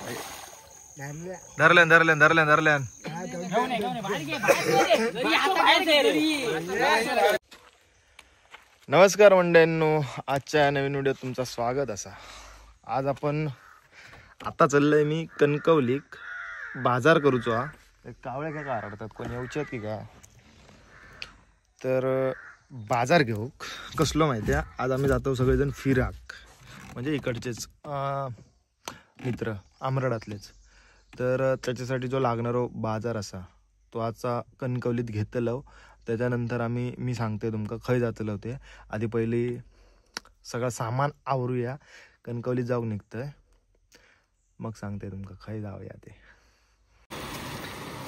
धरल्यान धरल्यान धरल्यान धरल्यान. नमस्कार मंडळींनो, आजच्या नवीन व्हिडिओत तुमचं स्वागत असा. आज आपण आता चाललंय मी कणकवलीक बाजार करूचो. हा कावळे काय काय आरडतात, कोणी येऊच्यात की का, तर बाजार घेऊक कसलो माहिती आहे. आज आम्ही जातो सगळेजण फिराक, म्हणजे इकडचेच मित्र आमरडातलेच. तर त्याच्यासाठी जो लागणारो बाजार असा तो आजचा कणकवलीत घेतलो. त्याच्यानंतर मी सांगते तुमका खंय जातलो ते. आधी पहिली सगळं सामान आवरूया, कणकवलीत जाऊन निघतंय, मग सांगते तुमका खंय जाऊया ते.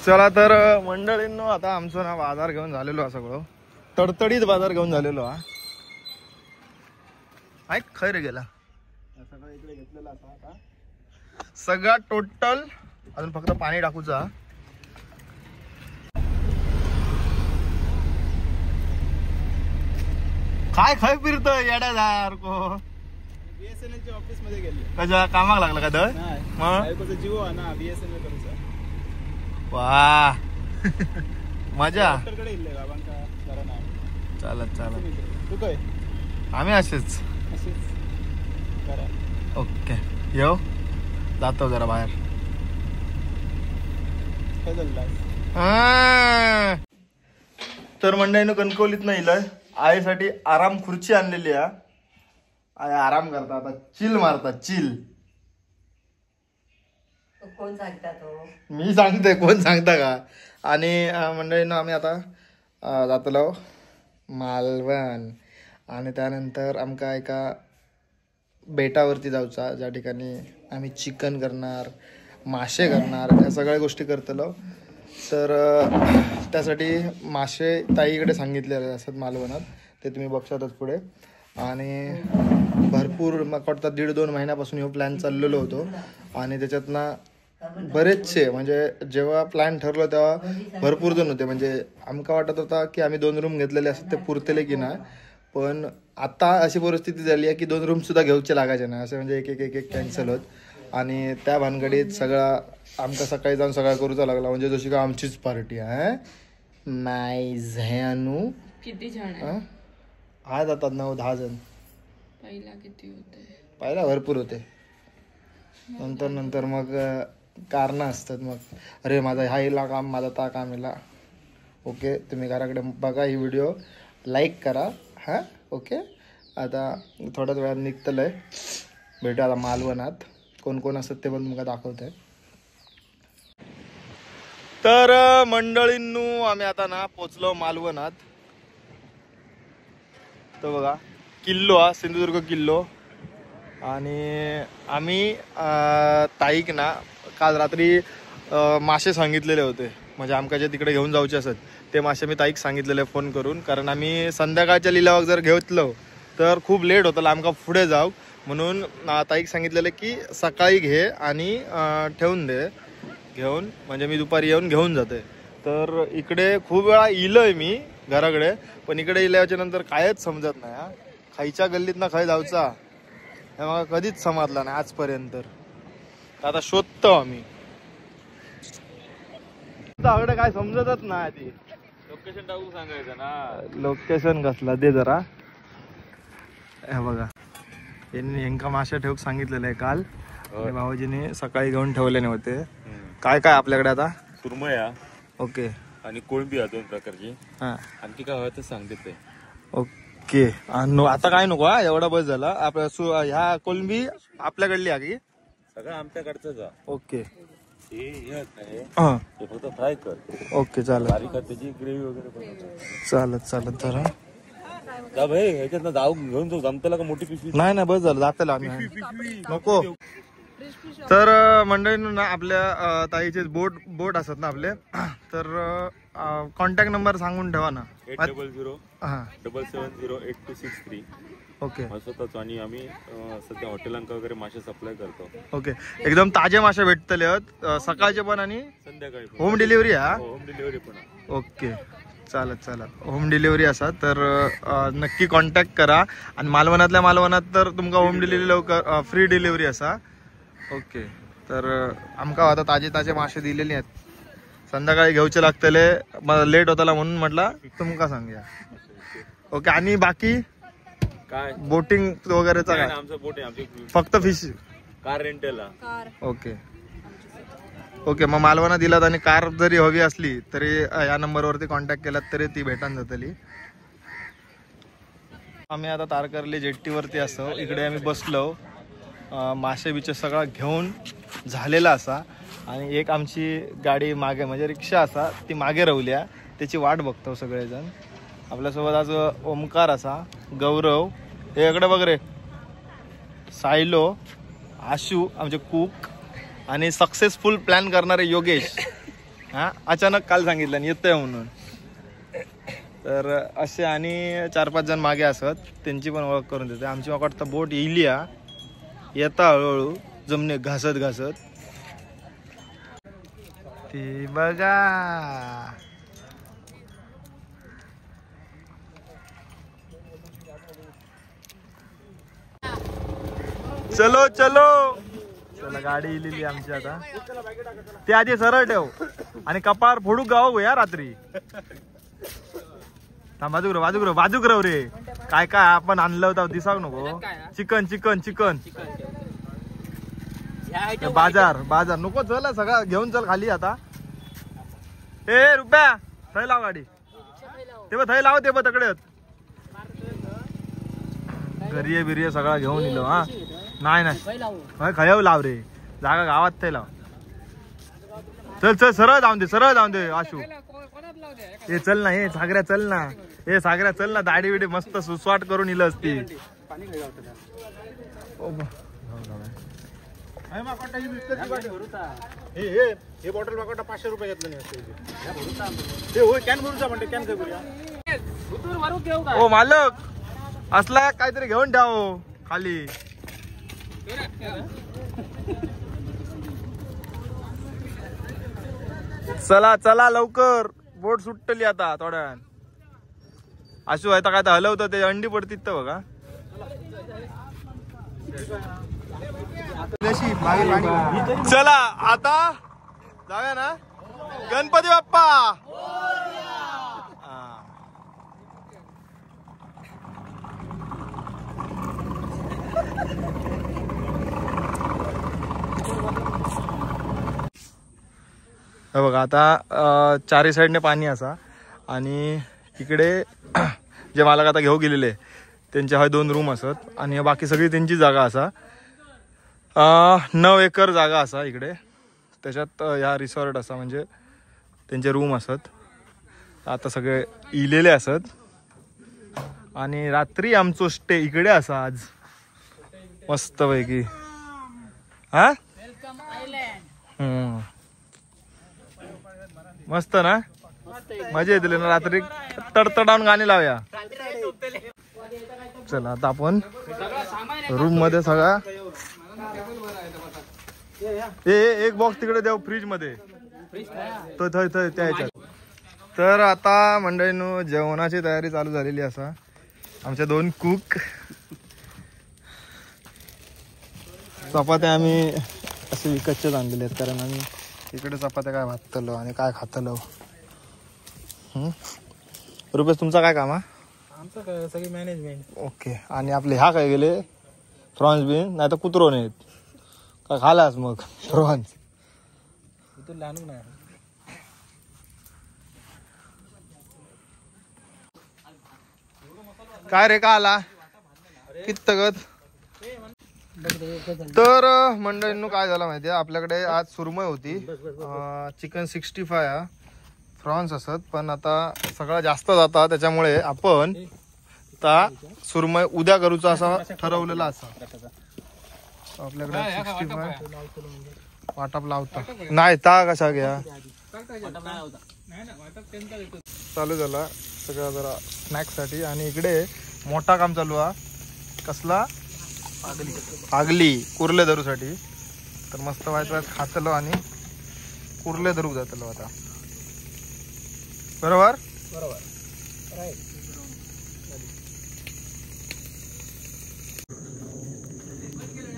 चला तर मंडळींनो, आता आमचं ना बाजार घेऊन झालेलो हा, सगळं तडतडीत बाजार घेऊन झालेलो हा. ऐक खंय रे गेला सगळं इकडे घेतलेला असा. आता सगळा टोटल अजून फक्त पाणी टाकूचा. काय खय फिरतोय येड्यादार को. बीएसएनएल च्या ऑफिस मध्ये गेले. कशा कामाक लागला का तर मग जिओ आहे ना, बीएसएनएल करूचा. वा मजा. डॉक्टरकडे इल्ले बाबांका जरा नाही. चालत चालत तू काय आम्ही असेच करा. ओके येऊ जातो जरा बाहेर. काय चाललंय? तर मंडळीनं कणकवलीत नाही इलय. आईसाठी आराम खुर्ची आणलेली आहे. आई आराम करता, आता चिल मारता चिल. कोण सांगता तो? मी सांगते, कोण सांगता का. आणि मंडळीनं आम्ही आता जातलो मालवण, आणि त्यानंतर आमका एका बेटावरती जाऊचा, ज्या ठिकाणी आम्ही चिकन करणार, मासे करणार, या सगळ्या गोष्टी करतलो. तर त्यासाठी मासे ताईकडे सांगितलेले असतात मालवणात, ते तुम्ही बघशातच पुढे. आणि भरपूर मग वाटतं 1.5-2 महिन्यापासून ह्यो प्लॅन चाललेलो होतो. आणि त्याच्यातनं बरेचसे, म्हणजे जेव्हा प्लॅन ठरलो तेव्हा भरपूर जण होते. म्हणजे आमका वाटत होता की आम्ही 2 रूम घेतलेले असतात ते पुरतेले की नाही, पण आता अशी परिस्थिती झाली आहे की 2 रूम सुद्धा घेऊचे लागायचे नाही. असे म्हणजे एक कॅन्सल होत. आणि त्या भानगडीत सगळा आमका सकाळी जाऊन सगळा करूचा लागला, म्हणजे जशी का आमचीच पार्टी आहे. नाईस है अनु. किती जण आहे? हा जातात 9-10 जण. पहिला किती होते? पहिला भरपूर होते. नंतर मग कारणं असतात. मग अरे माझा हा इला काम, माझा ता काम इला. ओके, तुम्ही घराकडे बघा ही व्हिडिओ, लाईक करा. हां ओके. आता थोड्याच वेळात निघतलंय. भेटू आता मालवणात. कोण कोण असतात ते पण तुमका दाखवत आहे. तर मंडळींनो, आम्ही आता ना पोचलो मालवणात. तो बघा किल्लो हा, सिंधुदुर्ग किल्लो. आणि आम्ही ताईक ना काल रात्री मासे सांगितलेले होते, म्हणजे आमका जे तिकडे घेऊन जाऊचे असत ते मासे मी ताईक सांगितलेले फोन करून. कारण आम्ही संध्याकाळच्या लिलावाक जर घेतलो तर खूप लेट होतं, आमका पुढे जाऊ. म्हणून ताईक सांगितलेलं की सकाळी घे आणि ठेवून दे घेऊन, म्हणजे मी दुपारी येऊन घेऊन जाते. तर इकडे खूप वेळा इलोय मी घराकडे, पण इकडे इल्याच्या नंतर कायच समजत नाही. हा खायच्या गल्लीत ना खाय जाऊचा हे मला कधीच समजला नाही आजपर्यंत. आता शोधतो आम्ही, आवडे काय समजतच नाही. ती लोकेशन टाकून सांगायचं ना. लोकेशन कसला दे जरा. हे बघा, यांका मासे ठेवूक सांगितलेलं आहे काल. भाऊजीने सकाळी घेऊन ठेवलेले होते. काय काय आपल्याकडे आता? सुरमया, ओके, आणि कोळंबी 2 प्रकारची. हा, आणखी काय हवं ते सांगते ते. ओके. आता काय नको, हा एवढा बस झाला. आपल्या ह्या कोळंबी आपल्याकडली आहे की सगळं आमच्याकडचं. ओके, हे हा फक्त फ्राय कर. ओके चालेल. बारीक त्याची ग्रेव्ही वगैरे बनवतो. चालत जरा. जा भाई, ह्याच्यात जाऊ घेऊन जाऊ. जमतेला का मोठी पिशवी? नाही बस झालं, जातेला आम्ही नको. तर मंडळींनो ना, आपल्या ताईचे बोट असतात ना आपले, तर कॉन्टॅक्ट नंबर सांगून ठेवा ना. 8007708263. ओके स्वतःच. आणि आम्ही सध्या हॉटेलांका वगैरे मासे सप्लाय करतो. ओके, एकदम ताजे मासे भेटतले सकाळचे पण आणि संध्याकाळी होम डिलिव्हरी. हा होम डिलिव्हरी पण. ओके चालत होम डिलिव्हरी असा तर नक्की कॉन्टॅक्ट करा. आणि मालवणात तर तुमका होम डिलिव्हरी लवकर फ्री डिलिव्हरी असा. ओके तर आमका आता ताजे ताजे मासे दिलेले आहेत, संध्याकाळी घेऊचे लागतले, मला लेट होताला म्हणून म्हटलं तुमका सांगूया. ओके. आणि बाकी काय बोटिंग वगैरेचा काय? आमचं बोट आहे, आमची फक्त fish car rental. Okay okay. मग मालवणा दिलात आणि कार जरी हवी असली तरी या नंबरवरती कॉन्टॅक्ट केलात तरी ती भेटान जातली. आम्ही आता तारकर्ली जेट्टीवरती असो, इकडे आम्ही बसलो, मासे बिचे सगळा घेऊन झालेला असा आणि एक आमची गाडी मागे म्हणजे रिक्षा असा ती मागे रावल्या, त्याची वाट बघतो सगळेजण. आपल्यासोबत आज ओमकार असा, गौरव, हे इकडे बघ रे, सायलो, आशू आमचे कुक आणि सक्सेसफुल प्लॅन करणारे योगेश. हा अचानक काल सांगितलं येतोय म्हणून. तर असे आणि 4-5 जण मागे असत, त्यांची पण ओळख करून देते. आमची वाटतं बोट येईली येता हळूहळू जमणे घासत घासत. ते बघा चलो चलो. चला गाडी इलेली आमची आता. ते आधी सरळ ठेव आणि कपार फोडू गाव या रात्री. बाजूक रे. काय काय आपण आणलं होतं दिसाव नको. चिकन चिकन चिकन बाजार नको. चल सगळं घेऊन चल खाली आता. ए रुपया थै लाव गाडी. ते बघ थै लाव, ते बघ तकडे घरी बिरिये सगळा घेऊन इलो. हा नाही खयाव लाव रे, जागा गावात थै लाव. चल चल सरळ जाऊन दे आशू. हे चल ना, हे सागऱ्या चल ना, हे सागऱ्या चल ना. दाढी बिडी मस्त सुसवाट करून इल असती. हे बॉटल बघा 500 रुपये घेतलं नाही. ओ मालक असला काहीतरी घेऊन ठेव खाली. चला चला लवकर, बोट सुटली आता थोड्या वेळान. आशू आहे काय तर हलवतं ते अंडी पडतीत तर बघा. चला आता जाऊया ना गणपती बाप्पा. बघा आता चारी साईडने पाणी असा आणि इकडे जे मालक आता घेऊ गेलेले त्यांचे हा 2 रूम असत आणि बाकी सगळी त्यांची जागा असा. 9 एकर जागा असा इकडे. त्याच्यात ह्या रिसॉर्ट असा म्हणजे त्यांचे रूम असत. आता सगळे इलेले असत आणि रात्री आमचो स्टे इकडे असा आज मस्त पैकी. हा मस्त ना, मजा येतली ना. रात्री तडतडावून गाणी लावूया. चला आता आपण रूम मध्ये सगळा. एक बॉक्स तिकडे देऊ फ्रीज मध्ये, तो थय त्या ह्याच्यात. तर आता मंडळींनो जेवणाची तयारी चालू झालेली असा. आमच्या 2 कुक. चपात्या आम्ही असे विकतचेच आणलेले आहेत कारण आम्ही इकडे चपात्या काय भातलो आणि काय खातलो. रुपेश तुमचा काय काम आहे? आमचं काय सगळी मॅनेजमेंट. ओके. आणि आपले ह्या काय गेले प्रॉन्स बिन नाही तर कुत्रो नाहीत का खालास मग प्रॉन्स. लहान नाही काय रे का आला कितगत. तर मंडळींनो काय झालं माहितीये, आपल्याकडे आज सुरमई होती, चिकन 65 फ्रॉन्स असत. पण आता सगळा जास्त जाता त्याच्यामुळे आपण आता सुरमई उद्या करूचा असा ठरवलेला असा. आपल्याकडे 65 वाटप लावता नाही ता कशा घ्या चालू झाला सगळं जरा स्नॅक्स साठी. आणि इकडे मोठा काम चालू आहे. कसला? आगली कुर्ले धरू साठी. तर मस्त व्हायचं खातलो आणि कुर्ले धरू जातलो आता. बरोबर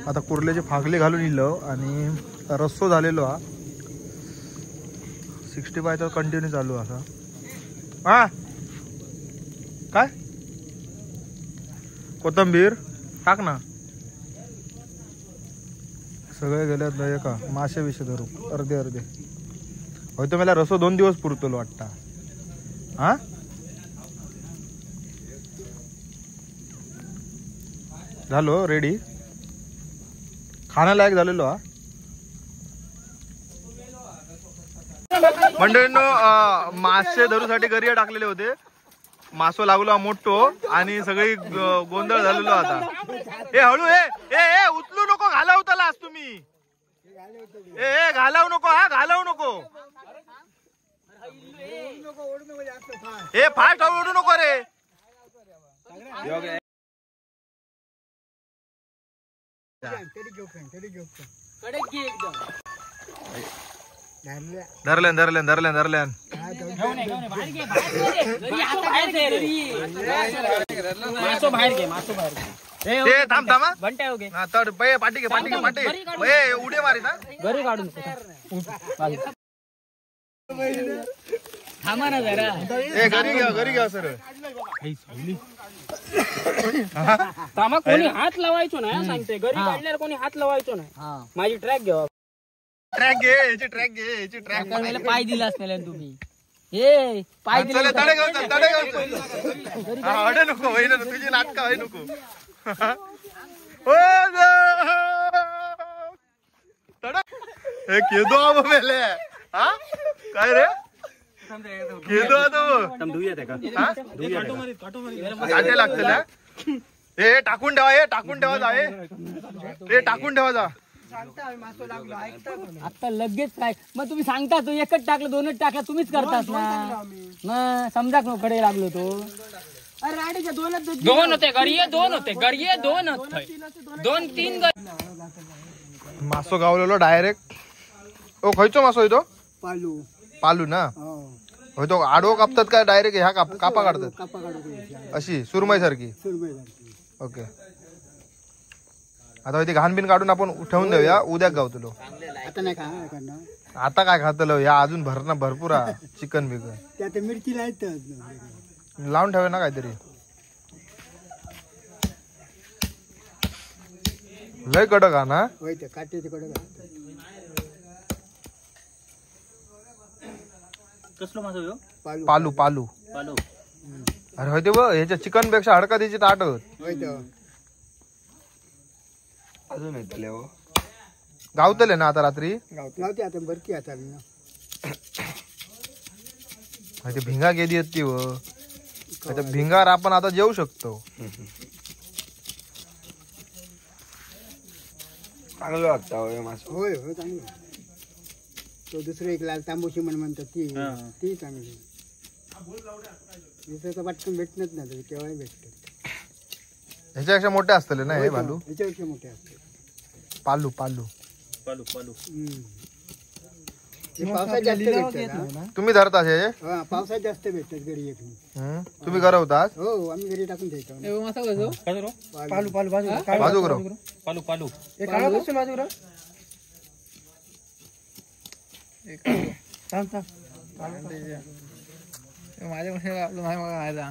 आता कुर्ल्याची फागली घालून इलो आणि रस्सो झालेलो हा 65 तर कंटिन्यू चालू असा हा काय कोथंबीर टाक ना सगळे गेल्यात नाही का मासे विषय धरू अर्धे अर्धे होय तो मला रसो 2 दिवस पुरतलो वाटता हा झालो रेडी खाण्यालायक झालेलो हा मंडळींनो मासे धरूसाठी घरी टाकलेले होते मासो लागलो मोठो आणि सगळी गोंधळ झालेलो आता ए हळू ए उचलू नको घालावतालास तुम्ही ए घालावू नको हा घालावू नको ए फास्ट ओढू नको रे धरल्यान धरल्यान धरल्यान धरल्यान ते थांब थांब हा तर पाठी घे पाठी घे पाठी ए उडी मारी ना घरी काढून थांबा ना जरा ए घरी घ्या सर थांबा कोणी हात लावायचो ना सांगते घरी काढल्यावर कोणी हात लावायचो ना माझी ट्रॅक घ्या ट्रॅक घे याची ट्रॅक घे याची ट्रॅक पाय दिला असलेला तुम्ही हे पाय दिले तडे घेऊन अडे नको होई ना तुझी नाटका होई नको केदो आबो मेले हा काय रे केदो काटे लागतील हे टाकून ठेवा हे टाकून ठेवा जा हे टाकून ठेवा जा आता लगेच काय मग तुम्ही सांगता तो एकच टाकलं दोनच टाकलं तुम्हीच करतास ना मग समजा कडे लागलो तो दोन होते गरीये दोन होते गरीये दोन होते 2-3 मासो गावलेलो डायरेक्ट ओ खयचो मासो तो पालू पालू ना होय तो आडवो कापतात काय डायरेक्ट ह्या कापा काढतात अशी सुरमई सारखी ओके आता ती घाण बिन काढून आपण ठेवून देऊया उद्या गावतलो आता नाही का आता काय खातलो या अजून भरपूर चिकन बिकन त्यात मिरची लायत लावून ठेवे ना काहीतरी लय कडक हा ना होय ते काट्याचे कडे कसलो माझं पालू पालू पालू पालो अरे होय ते बघ ह्याच्या चिकन पेक्षा हडका त्याची ताट होय ते अजून येतले हो गावतले ना आता रात्री गावते आता बरकी आता ते भिंगा गेली आहेत ती व आता भिंगार आपण आता जेवू शकतो चांगलं वाटतं होय होय चांगलं तो दुसरं एक लाल तांबूशी म्हणतात ती चांगली दुसरं पटकन भेटत नाही केव्हाही भेटत ह्याच्यापेक्षा मोठे असतले ना हे भालू ह्याच्यापेक्षा मोठे असते पालू पालू पालो पालो पावसात जास्त भेटतात तुम्ही धरता हे हा पावसात जास्त भेटतात घरी एक तुम्ही गरवतात हो आम्ही घरी टाकून द्यायचो पालू पालू बाजू बाजू गरव पालो पालो बाजू माझ्या